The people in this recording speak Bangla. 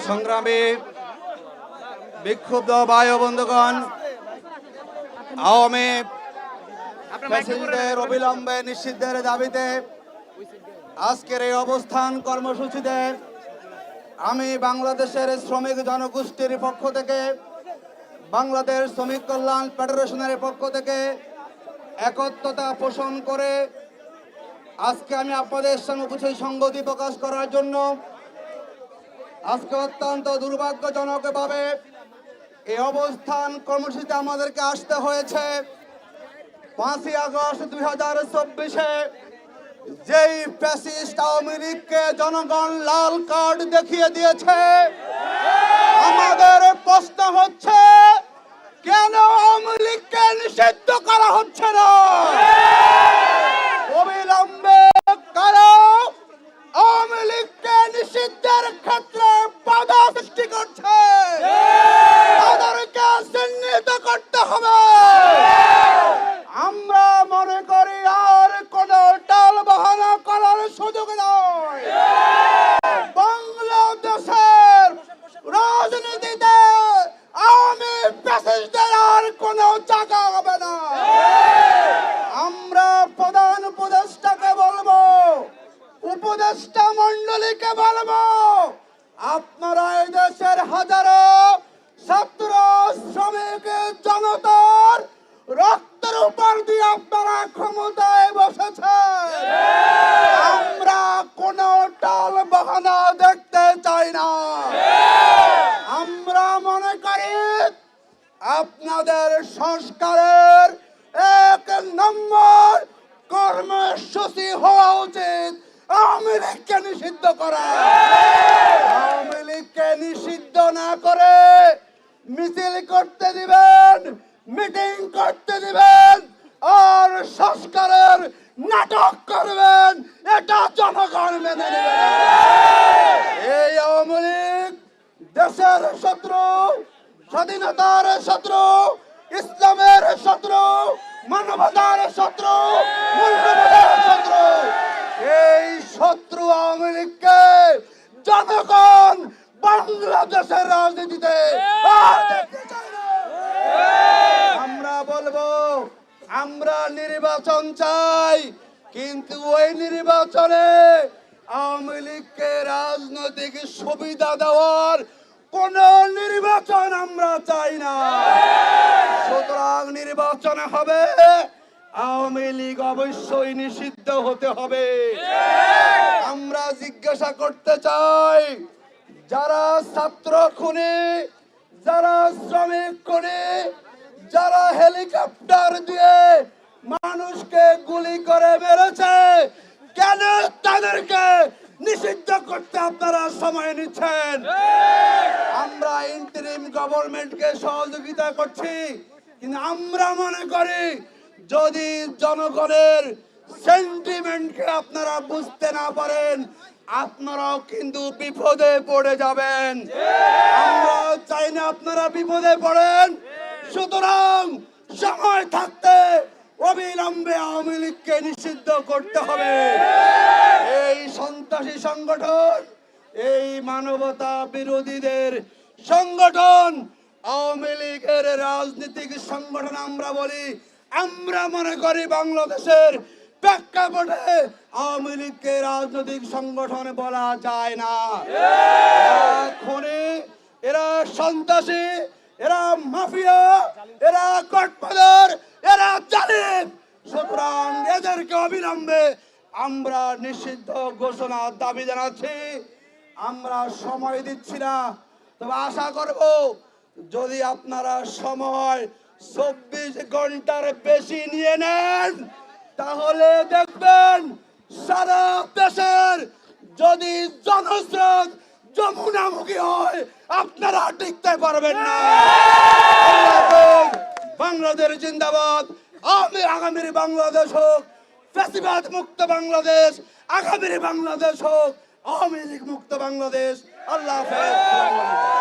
সংগ্রামী বিক্ষুব্ধ ভাই ও বন্ধুগণ, আওয়ামী ফ্যাসিস্টদের অবিলম্বে নিষিদ্ধের দাবিতে আজকের এই অবস্থান কর্মসূচিতে আমি বাংলাদেশের শ্রমিক জনগোষ্ঠীর পক্ষ থেকে, বাংলাদেশ শ্রমিক কল্যাণ ফেডারেশনের পক্ষ থেকে একত্রতা পোষণ করে আজকে আমি আপনাদের সঙ্গে কিছু সংগতি প্রকাশ করার জন্য আজকে অত্যন্ত দুর্ভাগ্যজনকভাবে এই অবস্থান কর্মসূচিতে আমাদেরকে আসতে হয়েছে। 5ই আগস্ট 2024-এ যেই ফ্যাসিস্ট আওয়ামী লীগকে জনগণ লাল কার্ড দেখিয়ে দিয়েছে, আমাদের প্রশ্ন হচ্ছে কেন আওয়ামী লীগকে নিষিদ্ধ করা হচ্ছে না? অবিলম্বে কারো আওয়ামী লীগকে নিষিদ্ধের ক্ষেত্রে বাধা সৃষ্টি করছে, তাদেরকে চিহ্নিত করতে হবে। আমরা মনে করি আর কোন টাল বাহানা করার সুযোগ নয়। বাংলাদেশের রাজনীতিতে আওয়ামী ফ্যাসিস্টদের আর কোন জায়গা হবে না। আমরা প্রধান উপদেষ্টাকে বলবো, উপদেষ্টা মন্ডলীকে বলবো, আপনারা এই দেশের হাজারো ছাত্র শ্রমিক জনতার রক্তের উপর দিয়ে আপনারা ক্ষমতায় বসেছেন। আমরা কোন টাল বাহানা দেখতে চাই না। আমরা মনে করি আপনাদের সংস্কারের 1 নম্বর কর্মসূচি হওয়া উচিত আওয়ামী লীগকে নিষিদ্ধ করা। আওয়ামী লীগকে নিষিদ্ধ না করে মিছিল করতে দিবেন, মিটিং করতে দিবেন আর সংস্কারের নাটক করবেন, এটা জনগণ মেনে নেবে না। এই আওয়ামী লীগ দেশের শত্রু, স্বাধীনতার শত্রু, ইসলামের শত্রু, মানবতার শত্রু, মূল্যবোধের শত্রু। এই শত্রু আওয়ামী লীগকে জনগণ বাংলাদেশের রাজনীতিতে আর দেখতে চায় না। আমরা বলবো আমরা নির্বাচন চাই, কিন্তু ওই নির্বাচনে আওয়ামী লীগকে রাজনৈতিক সুবিধা দেওয়ার কোন নির্বাচন আমরা চাই না। সুতরাং নির্বাচনে হবে আওয়ামী লীগ অবশ্যই নিষিদ্ধ হতে হবে। আমরা জিজ্ঞাসা করতে চাই, যারা ছাত্র খুনি, যারা শ্রমিক খুনি, যারা হেলিকপ্টার দিয়ে মানুষকে গুলি করে মেরেছে, কেন তাদেরকে নিষিদ্ধ করতে আপনারা সময় নিচ্ছেন? আমরা ইন্টারিম গভর্নমেন্টকে সহযোগিতা করছি, কিন্তু আমরা মনে করি যদি জনগণের সেন্টিমেন্টকে আপনারা বুঝতে না পারেন, আপনারাও কিন্তু বিপদে পড়ে যাবেন। আমরা চাই না আপনারা বিপদে পড়েন। সুতরাং সময় থাকতে অবিলম্বে আওয়ামী লীগকে নিষিদ্ধ করতে হবে। এই সন্ত্রাসী সংগঠন, এই মানবতা বিরোধীদের সংগঠন আওয়ামী লীগের রাজনৈতিক সংগঠন আমরা বলি। আমরা মনে করি বাংলাদেশের প্রেক্ষাপটে আওয়ামী লীগকে রাজনৈতিক সংগঠন বলা যায় না। খুনি, এরা সন্ত্রাসী, এরা মাফিয়া, এরা গডফাদার, এরা জালিম। সুতরাং এদেরকে অবিলম্বে আমরা নিষিদ্ধ ঘোষণার দাবি জানাচ্ছি। আমরা সময় দিচ্ছি না, তবে আশা করব যদি আপনারা সময় 24 ঘন্টার বেশি নিয়ে নেন, তাহলে দেখবেন সারা দেশের যদি জনস্রোত যমুনামুখী হয়, আপনারা টিকতে পারবেন না। বাংলাদেশ জিন্দাবাদ। আগামীর বাংলাদেশ হোক ফ্যাসিবাদ মুক্ত বাংলাদেশ, আগামীর বাংলাদেশ হোক আওয়ামী লীগ মুক্ত বাংলাদেশ। আল্লাহ হাফেজ।